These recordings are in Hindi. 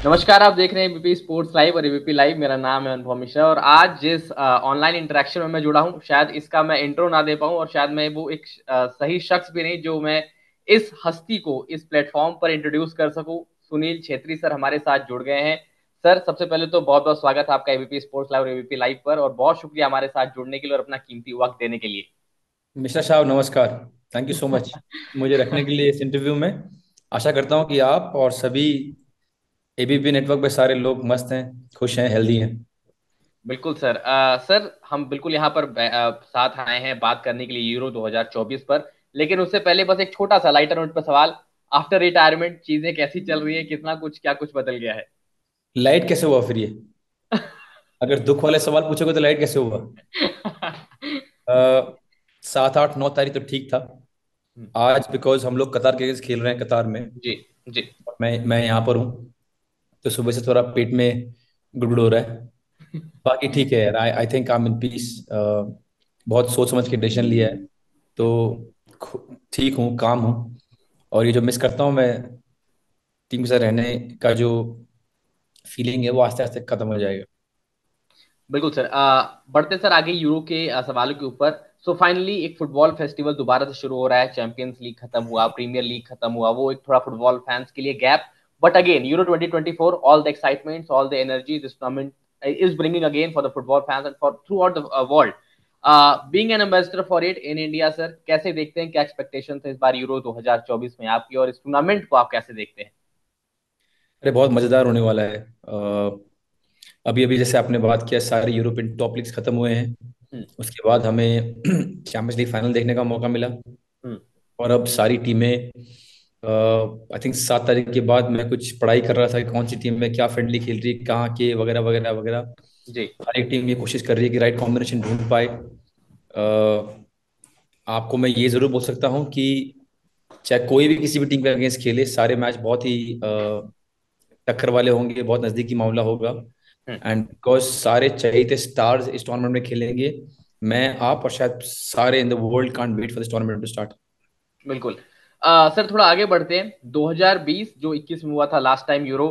नमस्कार। आप देख रहे हैं एबीपी स्पोर्ट्स लाइव और एबीपी लाइव। मेरा नाम है अनुभव मिश्रा और आज जिस ऑनलाइन इंटरेक्शन में मैं जुड़ा हूं, शायद इसका मैं इंट्रो ना दे पाऊं और शायद मैं वो एक सही शख्स भी नहीं जो मैं इस हस्ती को इस प्लेटफॉर्म पर इंट्रोड्यूस कर सकूं। सुनील छेत्री सर हमारे साथ जुड़ गए हैं। सर, सबसे पहले तो बहुत बहुत स्वागत है आपका एबीपी स्पोर्ट्स लाइव और एबीपी लाइव पर, और बहुत शुक्रिया हमारे साथ जुड़ने के लिए और अपना कीमती वक्त देने के लिए। मिश्रा साहब नमस्कार। थैंक यू सो मच मुझे रखने के लिए इस इंटरव्यू में। आशा करता हूं कि आप और सभी एबीपी नेटवर्क पे सारे लोग मस्त हैं, खुश हैं, हेल्दी हैं। बिल्कुल सर। सर, हम बिल्कुल यहाँ पर साथ आए हैं बात करने के लिए यूरो 2024 पर। लेकिन उससे पहले बस एक छोटा सा लाइटर नोट पर सवाल। आफ्टर रिटायरमेंट चीजें कैसी चल रही है? कितना कुछ क्या कुछ बदल गया है? लाइट कैसे हुआ फिर ये? अगर दुख वाले सवाल पूछोगे तो लाइट कैसे हुआ? अ, 7, 8, 9 तारीख तो ठीक था। आज बिकॉज हम लोग कतार के अगेंस्ट खेल रहे हैं कतार में। जी जी। मैं यहाँ पर हूँ, तो सुबह से थोड़ा पेट में गुड़गुड़ हो रहा है। बाकी ठीक है यार, I I think I am in peace. बहुत सोच समझ के डिसीजन लिया है, तो ठीक हूँ, काम हूँ। और ये जो मिस करता हूँ मैं, टीम के साथ रहने का जो फीलिंग है, वो आस्ते आस्ते खत्म हो जाएगा। बिल्कुल सर। बढ़ते सर आगे यूरो के सवालों के ऊपर। सो फाइनली एक फुटबॉल फेस्टिवल दोबारा से शुरू हो रहा है। चैंपियंस लीग खत्म हुआ, प्रीमियर लीग खत्म हुआ, वो एक थोड़ा फुटबॉल फैंस के लिए gap. But again euro 2024, all the excitements, all the energy this tournament is bringing again for the football fans and for throughout the world. Being an ambassador for it in India, sir कैसे देखते हैं? क्या एक्सपेक्टेशन है इस बार यूरो 2024 में आपकी, और इस टूर्नामेंट को आप कैसे देखते हैं? अरे बहुत मज़ेदार होने वाला है। अभी अभी जैसे आपने बात किया, सारे यूरोपियन टॉप लीग्स खत्म हुए हैं। हम्म। उसके बाद हमें चैंपियंस लीग फाइनल देखने का मौका मिला। हम्म। और अब सारी टीमें, आई थिंक 7 तारीख के बाद मैं कुछ पढ़ाई कर रहा था कि कौन सी टीम में क्या फ्रेंडली खेल रही है, कहाँ के, वगैरह वगैरह वगैरह। जी। हर एक टीम ये कोशिश कर रही है कि राइट कॉम्बिनेशन ढूंढ पाए। आपको मैं ये जरूर बोल सकता हूँ कि चाहे कोई भी किसी भी टीम के अगेंस्ट खेले, सारे मैच बहुत ही टक्कर वाले होंगे, बहुत नजदीकी मामला होगा। हम्म। एंड बिकॉज सारे चहेते स्टार्स इस टूर्नामेंट में खेलेंगे, मैं, आप और शायद सारे in the world can't wait for this tournament to start. बिल्कुल। सर थोड़ा आगे बढ़ते हैं। 2020 जो 21 में हुआ था last time Euro,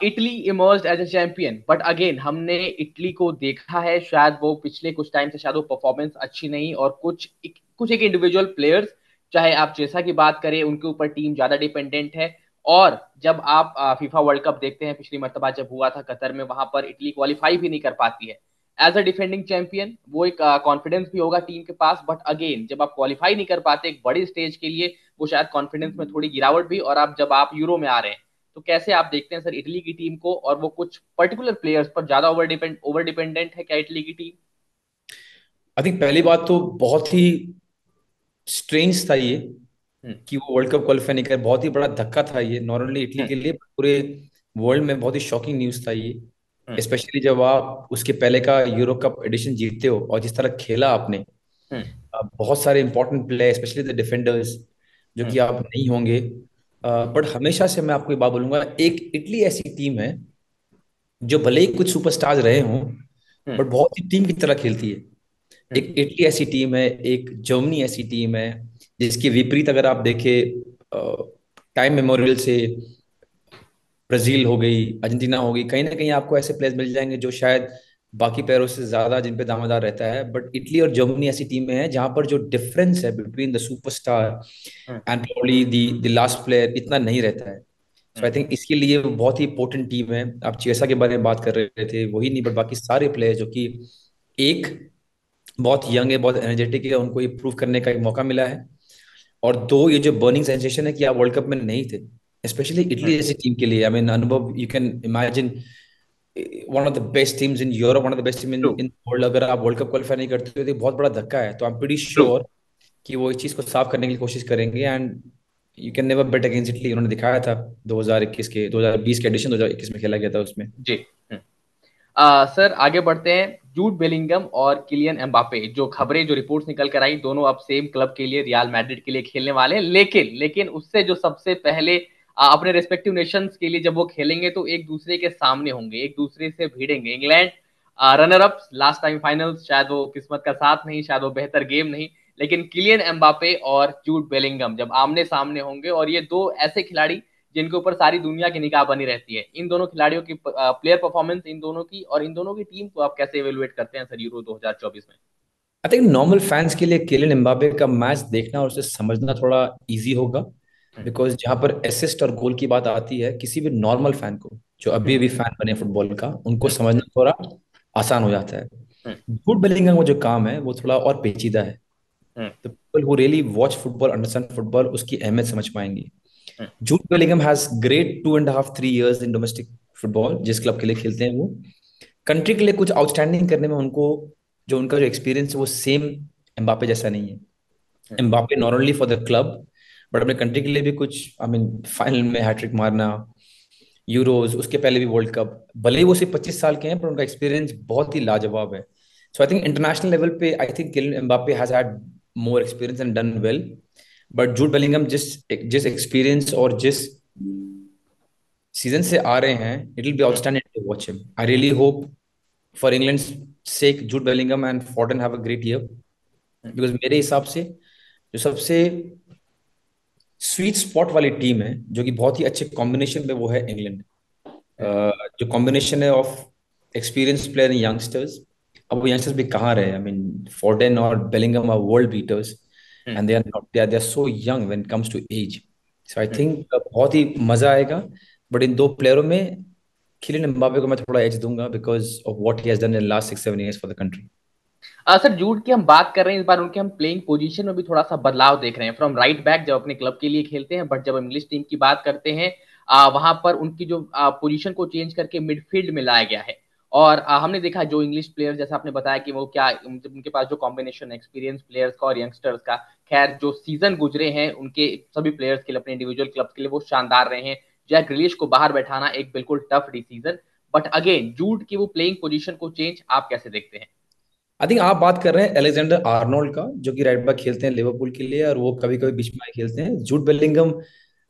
Italy emerged as a champion, but again हमने इटली को देखा है, शायद वो पिछले कुछ टाइम से शायद वो परफॉर्मेंस अच्छी नहीं, और कुछ एक इंडिविजुअल प्लेयर्स, चाहे आप जैसा की बात करें, उनके ऊपर टीम ज्यादा डिपेंडेंट है। और जब आप फीफा वर्ल्ड कप देखते हैं, पिछली मर्तबा जब हुआ था कतर में, वहां पर इटली क्वालिफाई भी नहीं कर पाती है। एज अ डिफेंडिंग चैंपियन वो एक कॉन्फिडेंस भी होगा टीम के पास, बट अगेन जब आप क्वालिफाई नहीं कर पाते एक बड़ी स्टेज के लिए, वो शायद कॉन्फिडेंस में थोड़ी गिरावट भी। और आप जब आप यूरो में आ रहे हैं, तो कैसे आप देखते हैं सर इटली की टीम को? और वो कुछ पर्टिकुलर प्लेयर्स पर ज्यादा ओवर डिपेंडेंट है क्या इटली की टीम? आई थिंक पहली बात तो बहुत ही स्ट्रेंज था ये हम्म। कि वो वर्ल्ड कप क्वालिफाई नहीं कर। बहुत ही बड़ा धक्का था ये, नॉट ओनली इटली हम्म। के लिए, पूरे वर्ल्ड में बहुत ही शॉकिंग न्यूज़ था ये। हम्म। स्पेशली जब आप उसके पहले का यूरो कप एडिशन जीतते हो और जिस तरह खेला आपने। हम्म। बहुत सारे important player, specially the defenders, जो हम्म। कि आप नहीं होंगे। बट हमेशा से मैं आपको ये बात बोलूंगा, एक इटली ऐसी टीम है जो भले ही कुछ सुपरस्टार्स रहे हों, हम्म। बट बहुत ही टीम की तरह खेलती है। हम्म। एक इटली ऐसी टीम है, एक जर्मनी ऐसी टीम है, जिसके विपरीत अगर आप देखें, टाइम मेमोरियल से ब्राजील हो गई, अर्जेंटीना हो गई, कहीं ना कहीं आपको ऐसे प्लेयर्स मिल जाएंगे जो शायद बाकी प्लेयरों से ज्यादा जिन पे दावेदार रहता है। बट इटली और जर्मनी ऐसी टीमें हैं जहां पर जो डिफरेंस है between the superstar hmm. And probably the last player इतना नहीं रहता है। So I hmm. थिंक इसके लिए वो बहुत ही इंपॉर्टेंट टीम है। आप चिकित्सा के बारे में बात कर रहे थे, वही नहीं, बट बाकी सारे प्लेयर जो कि एक बहुत यंग है, बहुत एनर्जेटिक है, उनको ये प्रूव करने का एक मौका मिला है। और दो, ये जो बर्निंग सेंसेशन है कि आप वर्ल्ड कप में नहीं थे, स्पेशली इटली हम्म। जैसी टीम के लिए। आई मीन अनुभव, you can imagine one of the best teams in Europe, one of the best team in true. In world, अगर आप वर्ल्ड कप क्वालिफाई नहीं करते हो तो ये बहुत बड़ा धक्का है। तो I am pretty true. Sure कि वो इस चीज को साफ करने की कोशिश करेंगे। And you can never bet against Italy. उन्होंने दिखाया था 2020 के एडिशन 2021 में खेला गया था उसमें। जी। सर आगे बढ़ते हैं। जूड बेलिंगम और किलियन एम्बापे, जो खबरें जो रिपोर्ट्स निकल कर आई, दोनों अब सेम क्लब के लिए, रियल मैड्रिड के लिए खेलने वाले हैं। लेकिन लेकिन उससे जो सबसे पहले अपने रेस्पेक्टिव नेशंस के लिए जब वो खेलेंगे, तो एक दूसरे के सामने होंगे, एक दूसरे से भिड़ेंगे। England runner up last time finals, शायद वो किस्मत का साथ नहीं, शायद वो बेहतर गेम नहीं, लेकिन किलियन एम्बापे और जूड बेलिंगम जब आमने सामने होंगे, और ये दो ऐसे खिलाड़ी जिनके ऊपर सारी दुनिया की निगाह बनी रहती है। इन दोनों खिलाड़ियों की प्लेयर परफॉर्मेंस, इन दोनों की और इन दोनों की टीम को आप कैसे इवेलुएट करते हैं सर यूरो 2024 में? आई थिंक नॉर्मल फैंस के लिए किलियन एम्बापे का मैच देखना और उसे समझना थोड़ा इजी होगा, हम्म, बिकॉज जहां पर असिस्ट और गोल की बात आती है, किसी भी नॉर्मल फैन को, जो अभी हम्म, भी फैन बने फुटबॉल का, उनको हम्म, समझना थोड़ा आसान हो जाता है। हम्म, जूड बेलिंगम का जो काम है वो थोड़ा और पेचीदा है। हम्म, तो people who really watch football, understand football, उसकी अहमियत समझ पाएंगे। Hmm, Jude Bellingham has great 2.5 3 years in domestic football, जिस क्लब के लिए खेलते हैं वो। कंट्री के लिए कुछ आउटस्टैंडिंग करने में उनको, जो उनका जो एक्सपीरियंस है वो सेम एम्बापे जैसा नहीं है। Hmm, Mbappe not only for the club but अपने कंट्री के लिए भी कुछ, आई मीन फाइनल में हैट्रिक मारना, यूरोज, उसके पहले भी वर्ल्ड कप, भले ही वो सिर्फ 25 साल के हैं पर उनका एक्सपीरियंस बहुत ही लाजवाब है। So I think international level पे I think Kylian Mbappe has had more experience and done well. But Jude Bellingham जिस जिस एक्सपीरियंस और जिस सीजन से आ रहे हैं, it will be hmm, outstanding to watch him. I really hope for England sake Jude Bellingham and Foden have a great year, hmm, because मेरे हिसाब से जो सबसे स्वीट स्पॉट वाली टीम है, जो कि बहुत ही अच्छे कॉम्बिनेशन में, वो है इंग्लैंड। हम्म, जो कॉम्बिनेशन है of experience player and youngsters. अब वो यंगस्टर्स भी कहाँ रहे, आई मीन फोर्डन और Bellingham are world beaters, hmm, and they are not, they are so young when it comes to age. So I hmm. Think बहुत ही मजा आएगा। बट इन दो प्लेयरों में किलियन एम्बापे को मैं थोड़ा एज दूंगा, because of what he has done in last 6 7 years for the country. Sir Jude की हम बात कर रहे हैं, इस बार उनके हम प्लेइंग पोजीशन में भी थोड़ा सा बदलाव देख रहे हैं। फ्रॉम राइट बैक जब अपने क्लब के लिए खेलते हैं, बट जब इंग्लिश टीम की बात करते हैं वहां पर उनकी जो पोजीशन को चेंज करके मिडफील्ड में लाया गया है। और हमने देखा जो इंग्लिश प्लेयर, जैसा आपने बताया कि वो क्या उनके पास जो कॉम्बिनेशन एक्सपीरियंस प्लेयर्स का और यंगस्टर्स का, खैर जो सीजन गुजरे हैं उनके सभी प्लेयर्स के लिए, अपने इंडिविजुअल क्लब के लिए वो शानदार रहे हैं। जैक ग्रिलिश को बाहर बैठाना एक बिल्कुल टफ डिसीजन। बट अगेन जूड की वो प्लेइंग पोजीशन को चेंज आप कैसे देखते हैं? आई थिंक आप बात कर रहे हैं एलेक्जेंडर आर्नोल्ड का, जो कि राइट बैक खेलते हैं लिवरपूल के लिए, और वो कभी कभी बीच में आके खेलते हैं। जूड बेलिंगम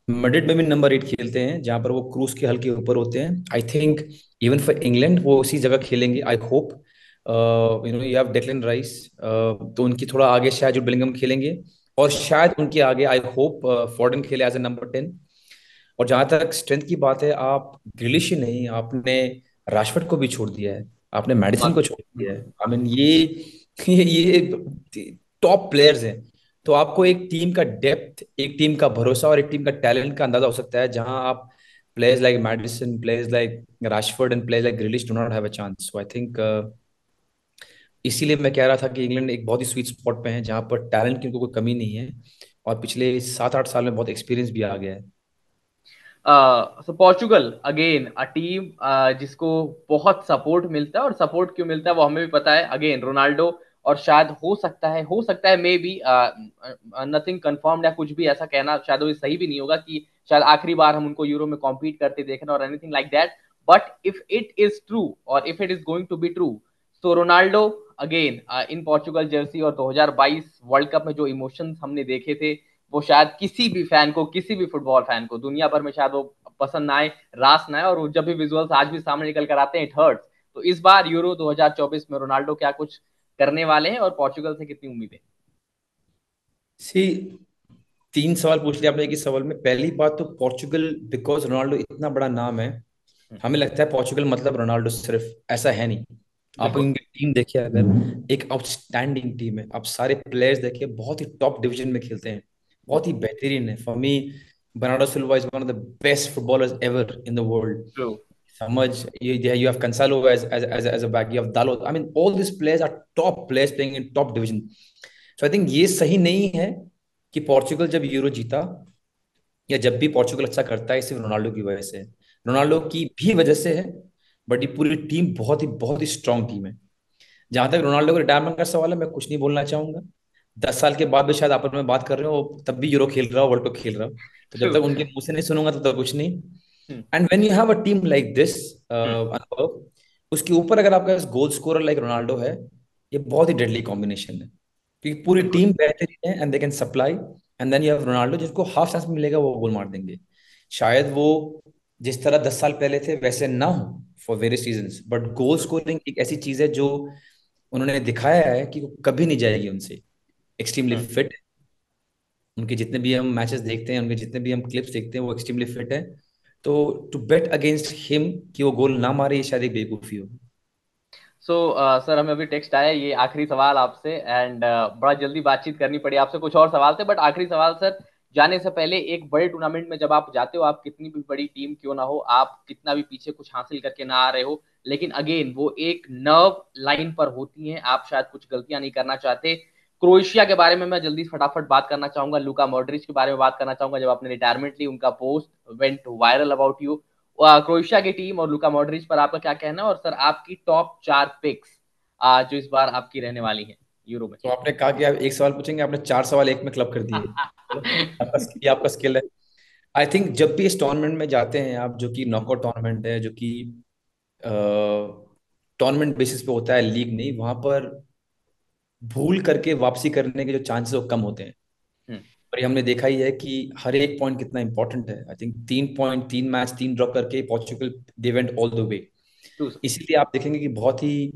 मैड्रिड में भी नंबर 8 खेलते हैं, जहां पर वो क्रूज के हल्के ऊपर होते हैं। I think even for England वो उसी जगह खेलेंगे, I hope. You have Declan rice, तो उनकी थोड़ा आगे शायद जूड बेलिंगम खेलेंगे, और शायद उनके आगे आई होप फॉर्डन खेले एज ए नंबर 10। और जहां तक स्ट्रेंथ की बात है, आप ग्रिलिश ही नहीं, आपने राशफोर्ड को भी छोड़ दिया है, आपने मैडिसन को छोड़ दिया है। आई मीन ये टॉप प्लेयर्स हैं। तो आपको एक टीम का डेप्थ, एक टीम का भरोसा और एक टीम का टैलेंट का अंदाजा हो सकता है, जहां आप players like Maddison, players like Rashford and players like Grealish do not have a chance. So I think इसीलिए मैं कह रहा था कि इंग्लैंड एक बहुत ही स्वीट स्पॉट पे है, जहां पर टैलेंट की उनको कोई कमी नहीं है, और पिछले 7 8 साल में बहुत एक्सपीरियंस भी आ गया है। सो पोर्चुगल अगेन अ टीम जिसको बहुत सपोर्ट मिलता है, और सपोर्ट क्यों मिलता है वो हमें भी पता है। अगेन रोनाल्डो, और शायद हो सकता है मे बी, नथिंग कंफर्म्ड या कुछ भी ऐसा कहना शायद वो सही भी नहीं होगा कि शायद आखिरी बार हम उनको यूरो में कॉम्पीट करते देखना और anything like that. But if it is true, और if it is going to be true, तो Ronaldo again in Portugal jersey, और 2022 वर्ल्ड कप में जो इमोशंस हमने देखे थे, वो शायद किसी भी फैन को, किसी भी फुटबॉल फैन को दुनिया भर में शायद वो पसंद ना आए, रास ना आए। और वो जब भी विजुअल्स आज भी सामने निकल कर आते हैं, इट हर्ट्स। तो इस बार यूरो 2024 में रोनाल्डो क्या कुछ करने वाले हैं, और पोर्चुगल से कितनी उम्मीदें? सी, 3 सवाल पूछ लिया आपने एक ही सवाल में। पहली बात तो पोर्चुगल, बिकॉज रोनाल्डो इतना बड़ा नाम है, हमें लगता है पोर्चुगल मतलब रोनाल्डो सिर्फ, ऐसा है नहीं। आप बिल्कुल। इनकी टीम देखिए, अगर एक आउटस्टैंडिंग टीम है, आप सारे प्लेयर्स देखिए, बहुत ही टॉप डिवीजन में खेलते हैं, बहुत ही बेहतरीन है। For me Bernardo Silva is one of the best footballers ever in the world. True. समझ, you have Cancelo as a back, you have Dalot. I mean all these players are top players playing in top division. So I think ये सही नहीं है कि पोर्चुगल जब यूरो जीता, या जब भी पोर्चुगल अच्छा करता है, सिर्फ रोनाल्डो की वजह से है। रोनाल्डो की भी वजह से है, बट ये पूरी टीम बहुत ही स्ट्रांग टीम है। जहां तक रोनाल्डो को रिटायरमेंट का सवाल है, मैं कुछ नहीं बोलना चाहूंगा। 10 साल के बाद भी शायद आपस में बात कर रहे हो, तब भी यूरो खेल रहा हो, वर्ल्ड कप खेल रहा हो, तो जब ट्रू। तक उनके मुंह से नहीं सुनूंगा तब तक कुछ नहीं। And when you have a team like this अनुभव, उसके ऊपर अगर आपका गोल स्कोरर लाइक रोनाल्डो है, ये बहुत ही डेडली कॉम्बिनेशन है, क्योंकि पूरी बिल्कुल। टीम बेहतरीन है and they can supply. And then you have Ronaldo, जिसको हाफ चांस मिलेगा वो गोल मार देंगे। शायद वो जिस तरह 10 साल पहले थे वैसे ना हो for various reasons, but goal scoring एक ऐसी चीज है जो उन्होंने दिखाया है कि वो कभी नहीं जाएगी उनसे। एक्सट्रीमली फिट, उनके जितने भी हम मैचेस देखते हैं, उनके जितने भी हम क्लिप्स देखते हैं, वो एक्सट्रीमली फिट है। तो टू बेट अगेंस्ट हिम कि वो गोल ना मारे, ये शायद एक बेवकूफ़ी हो। सो सर, हमें अभी टेक्स्ट आया, ये आखिरी सवाल आपसे, एंड बड़ा जल्दी बातचीत करनी पड़ी आपसे, कुछ और सवाल थे बट आखिरी सवाल सर। जाने से पहले, एक बड़े टूर्नामेंट में जब आप जाते हो, आप कितनी भी बड़ी टीम क्यों ना हो, आप कितना भी पीछे कुछ हासिल करके ना आ रहे हो, लेकिन अगेन वो एक नर्व लाइन पर होती हैं, आप शायद कुछ गलतियां नहीं करना चाहते। क्रोएशिया के बारे में मैं जल्दी फटाफट बात करना चाहूंगा, लुका मॉड्रिच के बारे में बात करना चाहूंगा, जब आपने रिटायरमेंट ली उनका post went viral about you. Croatia की टीम और लुका मॉड्रिच पर आपका क्या कहना है, और सर आपकी टॉप 4 पिक्स जो इस बार आपकी रहने वाली हैं यूरो में। तो आपने कहा कि आप एक सवाल पूछेंगे, आपने 4 सवाल एक में क्लब कर दिए। चलो, ये आपका स्किल है। आई थिंक जब भी इस टूर्नामेंट में जाते हैं आप, जो कि नॉकआउट टूर्नामेंट है, जो कि टूर्नामेंट बेसिस पे होता है, लीग नहीं, वहां पर भूल करके वापसी करने के जो चांसेस वो कम होते हैं। हम्म। और ये हमने देखा ही है कि हर एक पॉइंट कितना इंपॉर्टेंट है। I think 3 point, 3 match, 3 draw करके Portugal they went all the way. Too. इसीलिए आप देखेंगे कि बहुत ही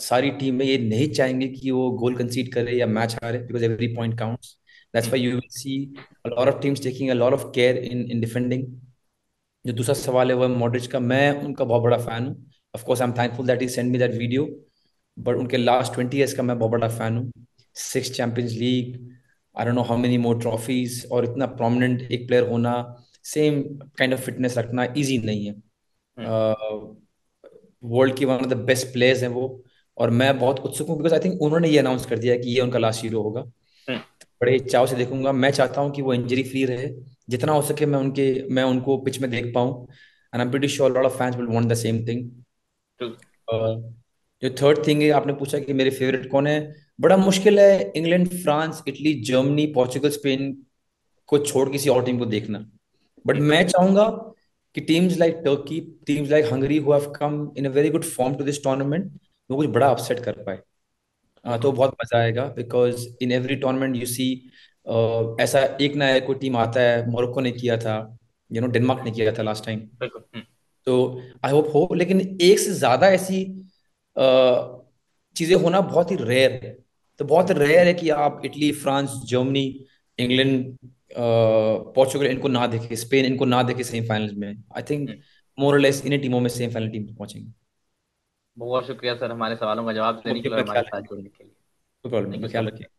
सारी टीमें ये नहीं चाहेंगे कि वो गोल कंसीड करे या मैच हारे, because every point counts. That's why you will see a lot of teams taking a lot of care in defending. जो दूसरा सवाल है वो है मॉड्रिच का। मैं उनका बहुत बड़ा फैन हूँ। Of course I am thankful that he send me that video. But उनके लास्ट 20 ईयर्स का मैं बहुत बड़ा फैन हूँ। 6 champions league, I don't know how many more trophies, और इतना प्रोमिनेंट एक प्लेयर होना, सेम काइंड ऑफ फिटनेस रखना इजी नहीं है। वर्ल्ड की one of the best players हैं वो। और मैं बहुत उत्सुक हूँ, बिकॉज आई थिंक उन्होंने ये अनाउंस कर दिया है कि ये उनका लास्ट हीरो होगा। बड़े चाव से देखूंगा। मैं चाहता हूँ कि वो इंजरी फ्री रहे, जितना हो सके मैं उनको पिच में देख पाऊँ। And I am pretty sure lot of fans will want the same thing. जो थर्ड थिंग है, आपने पूछा कि मेरे फेवरेट कौन है। बड़ा मुश्किल है England, France, Italy, Germany, Portugal, Spain को छोड़ किसी और टीम को देखना। बट मैं चाहूंगा कि teams like Turkey, teams like Hungary, who have come in a very good form to this tournament, वो कुछ बड़ा अपसेट कर पाए। तो बहुत मजा आएगा, because in every tournament you see ऐसा एक ना एक कोई टीम आता है। मोरक्को ने किया था, डेनमार्क ने किया था लास्ट टाइम। बिल्कुल। तो आई होप हो, लेकिन एक से ज्यादा ऐसी चीजें होना बहुत ही रेयर है। तो बहुत रेयर है कि आप Italy, France, Germany, England, Portugal इनको ना देखे, स्पेन इनको ना देखे सेमीफाइनल्स में। आई थिंक मोर और लेस इन्हीं टीमों में सेमीफाइनल टीम पहुंचेंगे। बहुत शुक्रिया सर हमारे सवालों का जवाब देने ओके, के लिए और अपना हमारे ख्याल साथ रखिए। जुड़ने के लिए। कोई प्रॉब्लम थैंक नहीं, यू ख्याल सो रखिए। मच।